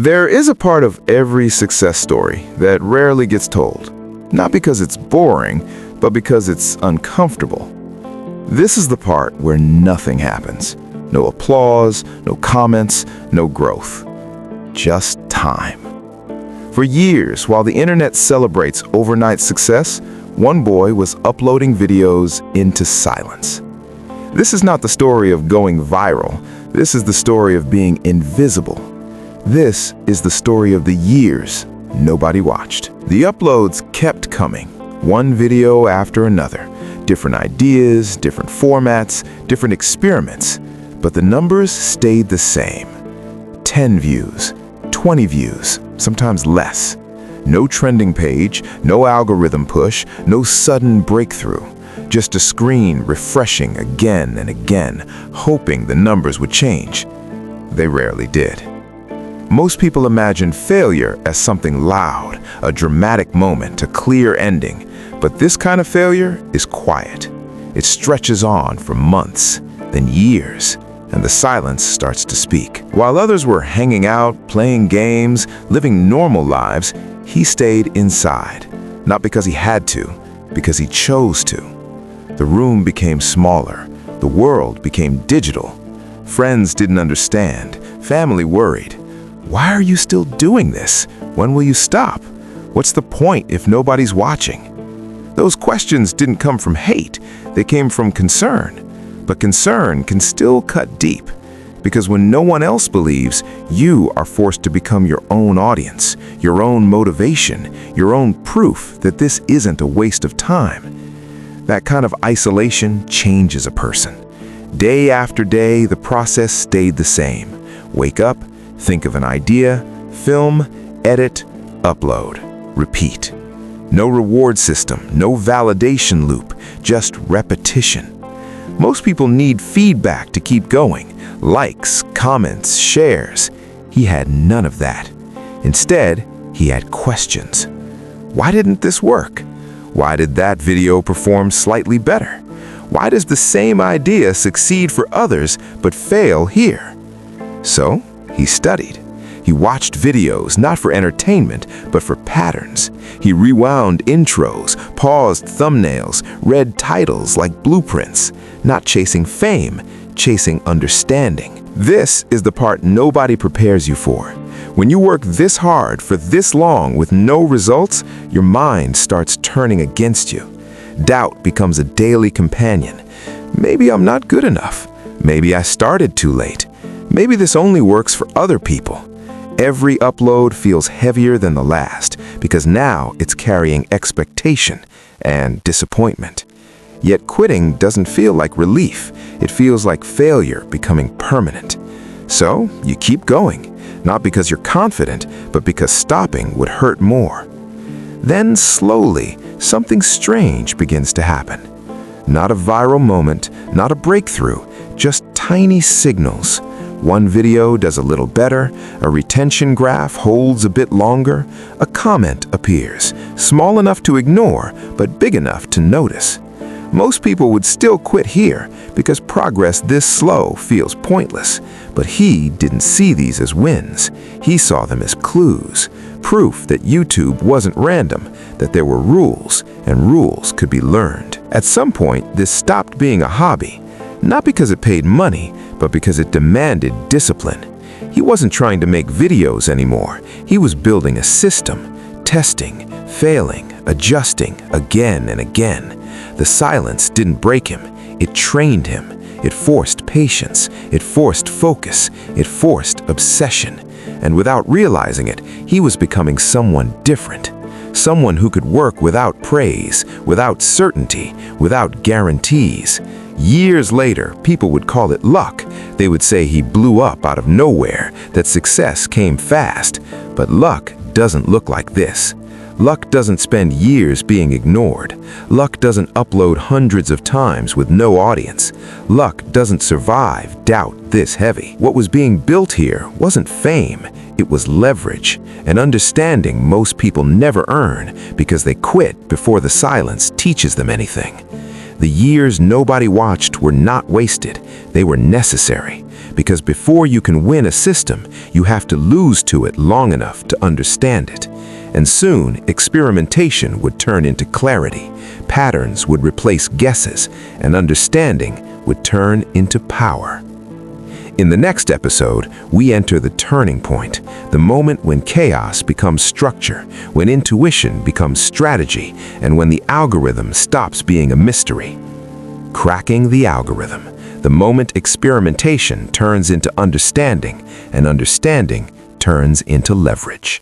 There is a part of every success story that rarely gets told. Not because it's boring, but because it's uncomfortable. This is the part where nothing happens. No applause, no comments, no growth. Just time. For years, while the internet celebrates overnight success, one boy was uploading videos into silence. This is not the story of going viral. This is the story of being invisible. This is the story of the years nobody watched. The uploads kept coming, one video after another. Different ideas, different formats, different experiments. But the numbers stayed the same. 10 views, 20 views, sometimes less. No trending page, no algorithm push, no sudden breakthrough. Just a screen refreshing again and again, hoping the numbers would change. They rarely did. Most people imagine failure as something loud, a dramatic moment, a clear ending. But this kind of failure is quiet. It stretches on for months, then years, and the silence starts to speak. While others were hanging out, playing games, living normal lives, he stayed inside. Not because he had to, because he chose to. The room became smaller. The world became digital. Friends didn't understand. Family worried. Why are you still doing this? When will you stop? What's the point if nobody's watching? Those questions didn't come from hate. They came from concern. But concern can still cut deep. Because when no one else believes, you are forced to become your own audience, your own motivation, your own proof that this isn't a waste of time. That kind of isolation changes a person. Day after day, the process stayed the same. Wake up, think of an idea, film, edit, upload, repeat. No reward system, no validation loop, just repetition. Most people need feedback to keep going. Likes, comments, shares. He had none of that. Instead, he had questions. Why didn't this work? Why did that video perform slightly better? Why does the same idea succeed for others but fail here? So, he studied. He watched videos not for entertainment, but for patterns. He rewound intros, paused thumbnails, read titles like blueprints, not chasing fame, chasing understanding. This is the part nobody prepares you for. When you work this hard for this long with no results, your mind starts turning against you. Doubt becomes a daily companion. Maybe I'm not good enough. Maybe I started too late. Maybe this only works for other people. Every upload feels heavier than the last because now it's carrying expectation and disappointment. Yet quitting doesn't feel like relief. It feels like failure becoming permanent. So you keep going, not because you're confident, but because stopping would hurt more. Then slowly, something strange begins to happen. Not a viral moment, not a breakthrough, just tiny signals. One video does a little better, a retention graph holds a bit longer, a comment appears, small enough to ignore, but big enough to notice. Most people would still quit here because progress this slow feels pointless, but he didn't see these as wins. He saw them as clues, proof that YouTube wasn't random, that there were rules, and rules could be learned. At some point, this stopped being a hobby, not because it paid money, but because it demanded discipline. He wasn't trying to make videos anymore. He was building a system, testing, failing, adjusting again and again. The silence didn't break him. It trained him. It forced patience. It forced focus. It forced obsession. And without realizing it, he was becoming someone different. Someone who could work without praise, without certainty, without guarantees. Years later, people would call it luck. They would say he blew up out of nowhere, that success came fast. But luck doesn't look like this. Luck doesn't spend years being ignored. Luck doesn't upload hundreds of times with no audience. Luck doesn't survive doubt this heavy. What was being built here wasn't fame, it was leverage, an understanding most people never earn because they quit before the silence teaches them anything. The years nobody watched were not wasted, they were necessary. because before you can win a system, you have to lose to it long enough to understand it. And soon, experimentation would turn into clarity, patterns would replace guesses, and understanding would turn into power. In the next episode, we enter the turning point, the moment when chaos becomes structure, when intuition becomes strategy, and when the algorithm stops being a mystery. Cracking the algorithm, the moment experimentation turns into understanding, and understanding turns into leverage.